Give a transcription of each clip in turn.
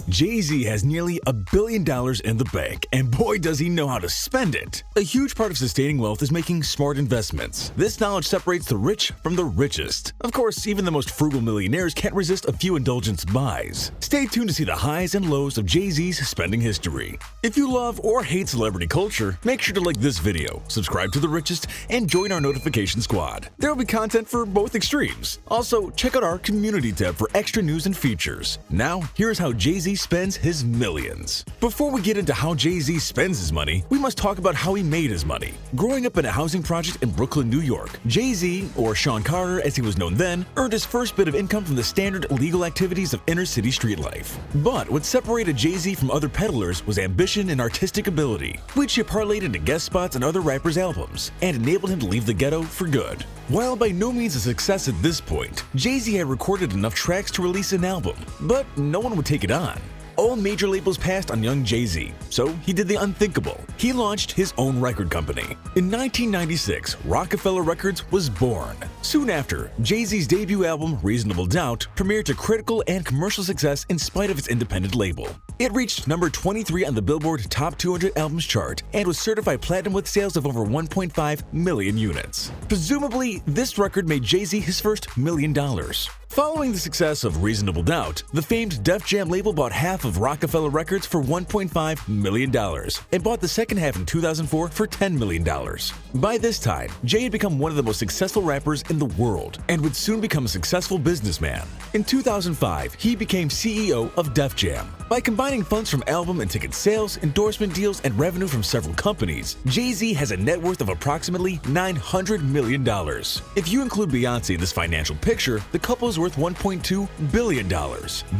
Jay-Z has nearly $1 billion in the bank, and boy does he know how to spend it. A huge part of sustaining wealth is making smart investments. This knowledge separates the rich from the richest. Of course, even the most frugal millionaires can't resist a few indulgence buys. Stay tuned to see the highs and lows of Jay-Z's spending history. If you love or hate celebrity culture, make sure to like this video, subscribe to The Richest, and join our notification squad. There will be content for both extremes. Also, check out our community tab for extra news and features. Now, here's how Jay-Z spends his millions. Before we get into how Jay-Z spends his money, we must talk about how he made his money. Growing up in a housing project in Brooklyn, New York, Jay-Z, or Sean Carter as he was known then, earned his first bit of income from the standard illegal activities of inner-city street life. But what separated Jay-Z from other peddlers was ambition and artistic ability, which he parlayed into guest spots on other rappers' albums, and enabled him to leave the ghetto for good. While by no means a success at this point, Jay-Z had recorded enough tracks to release an album, but no one would take it on. All major labels passed on young Jay-Z, so he did the unthinkable. He launched his own record company. In 1996, Rockefeller Records was born. Soon after, Jay-Z's debut album, Reasonable Doubt, premiered to critical and commercial success in spite of its independent label. It reached number 23 on the Billboard Top 200 Albums chart and was certified platinum with sales of over 1.5 million units. Presumably, this record made Jay-Z his first $1 million. Following the success of Reasonable Doubt, the famed Def Jam label bought half of Rockefeller Records for $1.5 million and bought the second half in 2004 for $10 million. By this time, Jay had become one of the most successful rappers in the world and would soon become a successful businessman. In 2005, he became CEO of Def Jam. By combining funds from album and ticket sales, endorsement deals, and revenue from several companies, Jay-Z has a net worth of approximately $900 million. If you include Beyoncé in this financial picture, the couple is worth $1.2 billion.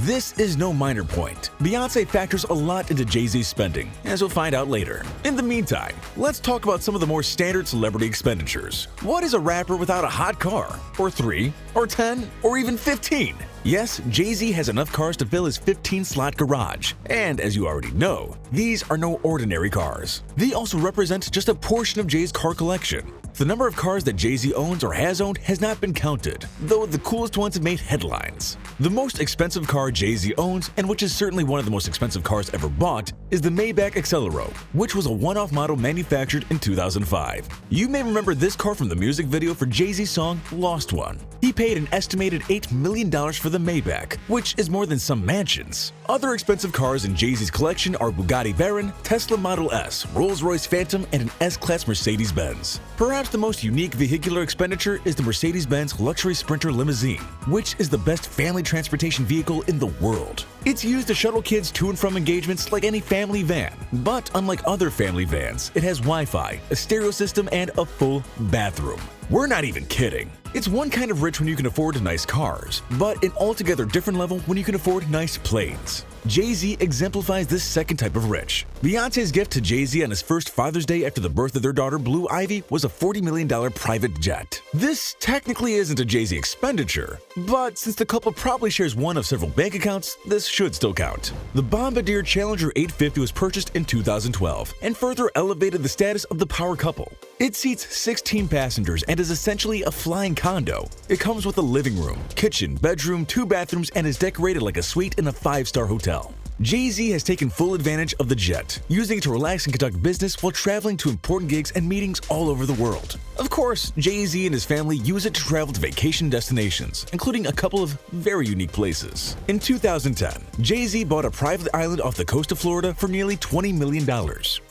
This is no minor point. Beyoncé factors a lot into Jay-Z's spending, as we'll find out later. In the meantime, let's talk about some of the more standard celebrity expenditures. What is a rapper without a hot car? Or 3? Or 10? Or even 15? Yes, Jay-Z has enough cars to fill his 15-slot garage. And as you already know, these are no ordinary cars. They also represent just a portion of Jay's car collection. The number of cars that Jay-Z owns or has owned has not been counted, though the coolest ones have made headlines. The most expensive car Jay-Z owns, and which is certainly one of the most expensive cars ever bought, is the Maybach Accelero, which was a one-off model manufactured in 2005. You may remember this car from the music video for Jay-Z's song Lost One. He paid an estimated $8 million for the Maybach, which is more than some mansions. Other expensive cars in Jay-Z's collection are Bugatti Veyron, Tesla Model S, Rolls-Royce Phantom, and an S-Class Mercedes-Benz. Perhaps the most unique vehicular expenditure is the Mercedes-Benz Luxury Sprinter Limousine, which is the best family transportation vehicle in the world. It's used to shuttle kids to and from engagements like any family van. But unlike other family vans, it has Wi-Fi, a stereo system, and a full bathroom. We're not even kidding. It's one kind of rich when you can afford nice cars, but an altogether different level when you can afford nice planes. Jay-Z exemplifies this second type of rich. Beyoncé's gift to Jay-Z on his first Father's Day after the birth of their daughter Blue Ivy was a $40 million private jet. This technically isn't a Jay-Z expenditure, but since the couple probably shares one of several bank accounts, this should still count. The Bombardier Challenger 850 was purchased in 2012 and further elevated the status of the power couple. It seats 16 passengers and is essentially a flying condo. It comes with a living room, kitchen, bedroom, 2 bathrooms, and is decorated like a suite in a 5-star hotel. Jay-Z has taken full advantage of the jet, using it to relax and conduct business while traveling to important gigs and meetings all over the world. Of course, Jay-Z and his family use it to travel to vacation destinations, including a couple of very unique places. In 2010, Jay-Z bought a private island off the coast of Florida for nearly $20 million.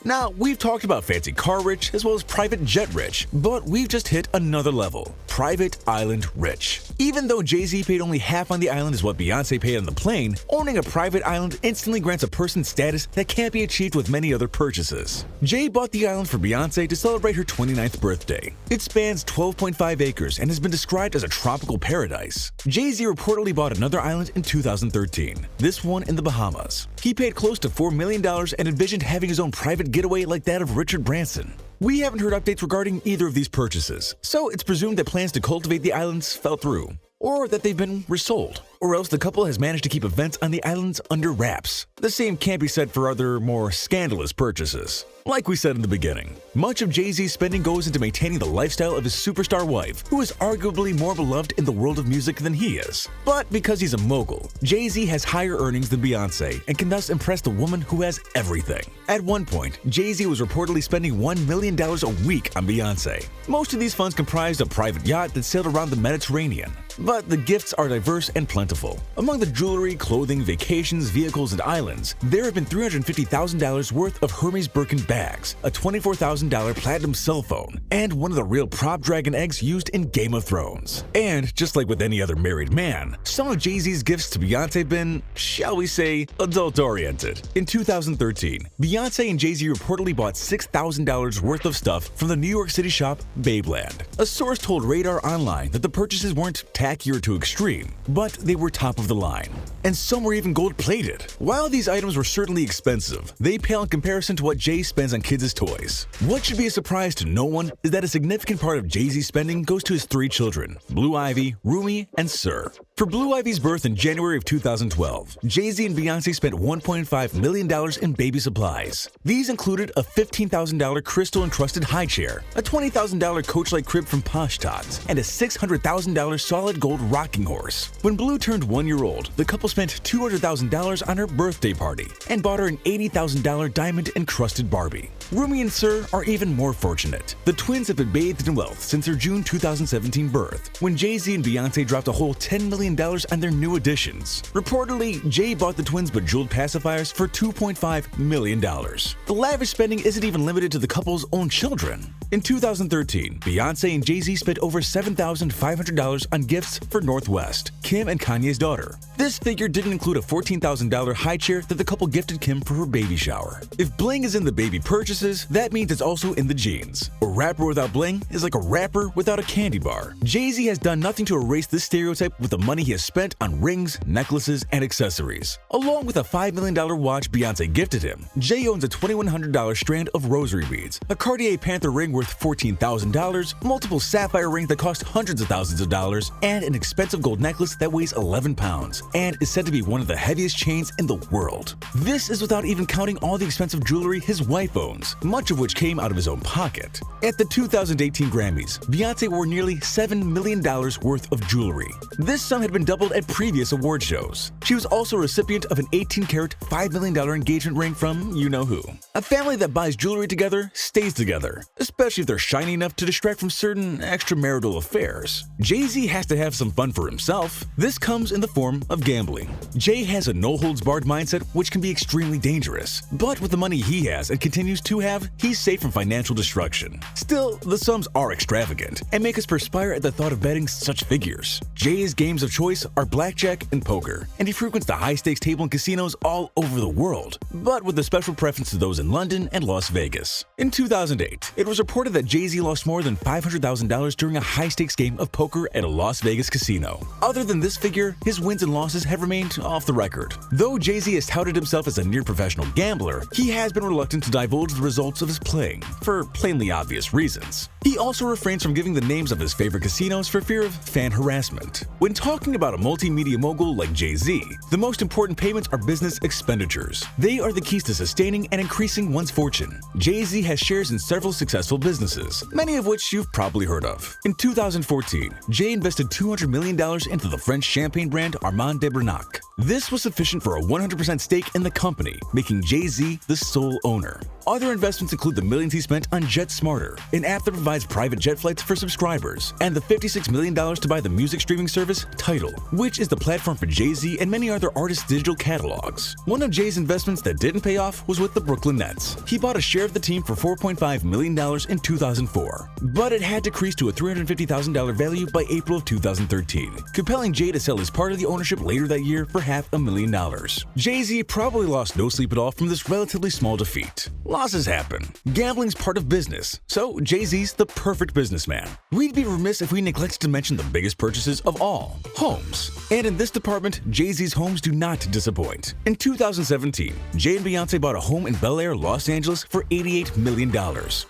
Now, we've talked about fancy car rich as well as private jet rich, but we've just hit another level: private island rich. Even though Jay-Z paid only half on the island as what Beyoncé paid on the plane, owning a private island instantly grants a person status that can't be achieved with many other purchases. Jay bought the island for Beyoncé to celebrate her 29th birthday. It spans 12.5 acres and has been described as a tropical paradise. Jay-Z reportedly bought another island in 2013, this one in the Bahamas. He paid close to $4 million and envisioned having his own private getaway like that of Richard Branson. We haven't heard updates regarding either of these purchases, so it's presumed that plans to cultivate the islands fell through. or that they've been resold. Or else the couple has managed to keep events on the islands under wraps. The same can't be said for other, more scandalous purchases. Like we said in the beginning, much of Jay-Z's spending goes into maintaining the lifestyle of his superstar wife, who is arguably more beloved in the world of music than he is. But because he's a mogul, Jay-Z has higher earnings than Beyoncé and can thus impress the woman who has everything. At one point, Jay-Z was reportedly spending $1 million a week on Beyoncé. Most of these funds comprised a private yacht that sailed around the Mediterranean. But the gifts are diverse and plentiful. Among the jewelry, clothing, vacations, vehicles, and islands, there have been $350,000 worth of Hermes Birkin bags, a $24,000 platinum cell phone, and one of the real prop dragon eggs used in Game of Thrones. And just like with any other married man, some of Jay-Z's gifts to Beyoncé have been, shall we say, adult-oriented. In 2013, Beyoncé and Jay-Z reportedly bought $6,000 worth of stuff from the New York City shop Babeland. A source told Radar Online that the purchases weren't tackier to extreme, but they were top of the line. And some were even gold-plated. While these items were certainly expensive, they pale in comparison to what Jay spends on kids' toys. What should be a surprise to no one is that a significant part of Jay-Z's spending goes to his 3 children, Blue Ivy, Rumi, and Sir. For Blue Ivy's birth in January of 2012, Jay-Z and Beyoncé spent $1.5 million in baby supplies. These included a $15,000 crystal-encrusted high chair, a $20,000 coach-like crib from Posh Tots, and a $600,000 solid gold rocking horse. When Blue turned 1 year old, the couple spent $200,000 on her birthday party and bought her an $80,000 diamond-encrusted Barbie. Rumi and Sir are even more fortunate. The twins have been bathed in wealth since their June 2017 birth, when Jay-Z and Beyoncé dropped a whole $10 million on their new additions. Reportedly, Jay bought the twins bejeweled pacifiers for $2.5 million. The lavish spending isn't even limited to the couple's own children. In 2013, Beyoncé and Jay-Z spent over $7,500 on gifts for Northwest, Kim and Kanye's daughter. This figure didn't include a $14,000 high chair that the couple gifted Kim for her baby shower. If bling is in the baby purchases, that means it's also in the jeans. A rapper without bling is like a rapper without a candy bar. Jay-Z has done nothing to erase this stereotype with the money he has spent on rings, necklaces, and accessories. Along with a $5 million watch Beyoncé gifted him, Jay owns a $2,100 strand of rosary beads, a Cartier Panther ring worth $14,000, multiple sapphire rings that cost hundreds of thousands of dollars, and an expensive gold necklace that weighs 11 pounds and is said to be one of the heaviest chains in the world. This is without even counting all the expensive jewelry his wife owns, much of which came out of his own pocket. At the 2018 Grammys, Beyoncé wore nearly $7 million worth of jewelry. This sum had been doubled at previous award shows. She was also a recipient of an 18-karat, $5 million engagement ring from you-know-who. A family that buys jewelry together stays together, especially if they're shiny enough to distract from certain extramarital affairs. Jay-Z has to have some fun for himself. This comes in the form of gambling. Jay has a no-holds-barred mindset, which can be extremely dangerous. But with the money he has and continues to have, he's safe from financial destruction. Still, the sums are extravagant and make us perspire at the thought of betting such figures. Jay's games of choice are blackjack and poker, and he frequents the high-stakes table in casinos all over the world, but with a special preference to those in London and Las Vegas. In 2008, it was reported that Jay-Z lost more than $500,000 during a high-stakes game of poker at a Las Vegas casino. Other than this figure, his wins and losses have remained off the record. Though Jay-Z has touted himself as a near-professional gambler, he has been reluctant to divulge the results of his playing, for plainly obvious reasons. He also refrains from giving the names of his favorite casinos for fear of fan harassment. When talking about a multimedia mogul like Jay-Z, the most important payments are business expenditures. They are the keys to sustaining and increasing one's fortune. Jay-Z has shares in several successful businesses, many of which you've probably heard of. In 2014, Jay invested $200 million into the French champagne brand Armand de Bernac. This was sufficient for a 100% stake in the company, making Jay-Z the sole owner. Other investments include the millions he spent on Jet Smarter, an app that provides private jet flights for subscribers, and the $56 million to buy the music streaming service Tidal, which is the platform for Jay-Z and many other artists' digital catalogs. One of Jay's investments that didn't pay off was with the Brooklyn Nets. He bought a share of the team for $4.5 million in 2004, but it had decreased to a $350,000 value by April of 2013, compelling Jay to sell his part of the ownership later that year for $500,000. Jay-Z probably lost no sleep at all from this relatively small defeat. Losses happen. Gambling's part of business, so Jay-Z's the perfect businessman. We'd be remiss if we neglected to mention the biggest purchases of all: homes. And in this department, Jay-Z's homes do not disappoint. In 2017, Jay and Beyoncé bought a home in Bel Air, Los Angeles for $88 million.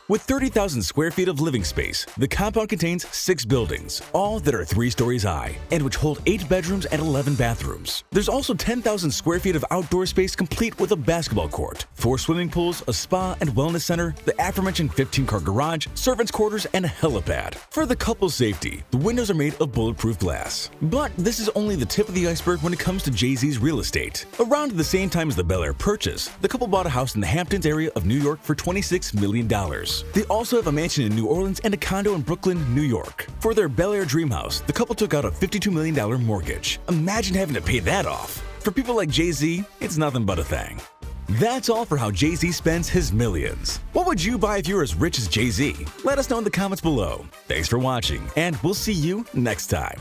With 30,000 square feet of living space, the compound contains 6 buildings, all that are 3 stories high, and which hold 8 bedrooms and 11 bathrooms. There's also 10,000 square feet of outdoor space complete with a basketball court, 4 swimming pools, a spa and wellness center, the aforementioned 15-car garage, servants' quarters, and a helipad. For the couple's safety, the windows are made of bulletproof glass. But this is only the tip of the iceberg when it comes to Jay-Z's real estate. Around the same time as the Bel Air purchase, the couple bought a house in the Hamptons area of New York for $26 million. They also have a mansion in New Orleans and a condo in Brooklyn, New York. For their Bel Air dream house, the couple took out a $52 million mortgage. Imagine having to pay that off. For people like Jay-Z, it's nothing but a thing. That's all for how Jay-Z spends his millions. What would you buy if you were as rich as Jay-Z? Let us know in the comments below. Thanks for watching, and we'll see you next time.